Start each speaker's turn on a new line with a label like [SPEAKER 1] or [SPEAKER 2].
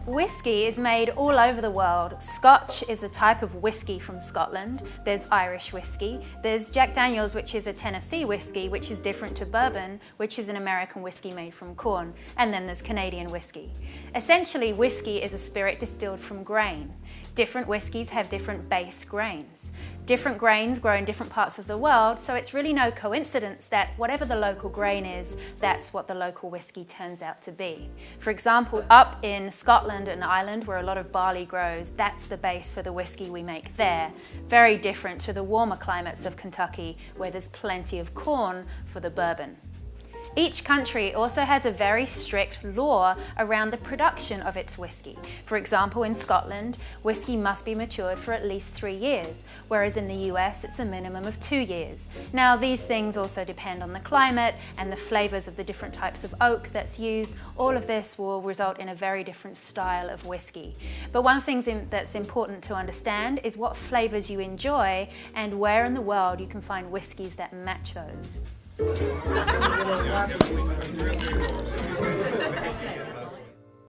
[SPEAKER 1] Whiskey is made all over the world. Scotch is a type of whiskey from Scotland. There's Irish whiskey. There's Jack Daniel's, which is a Tennessee whiskey, which is different to bourbon, which is an American whiskey made from corn. And then there's Canadian whiskey. Essentially, whiskey is a spirit distilled from grain. Different whiskies have different base grains. Different grains grow in different parts of the world, so it's really no coincidence that whatever the local grain is, that's what the local whiskey turns out to be. For example, up in Scotland and Ireland, where a lot of barley grows, that's the base for the whiskey we make there. Very different to the warmer climates of Kentucky, where there's plenty of corn for the bourbon. Each country also has a very strict law around the production of its whiskey. For example, in Scotland, whiskey must be matured for at least 3 years, whereas in the US it's a minimum of 2 years. Now, these things also depend on the climate and the flavors of the different types of oak that's used. All of this will result in a very different style of whiskey. But one thing that's important to understand is what flavors you enjoy and where in the world you can find whiskeys that match those.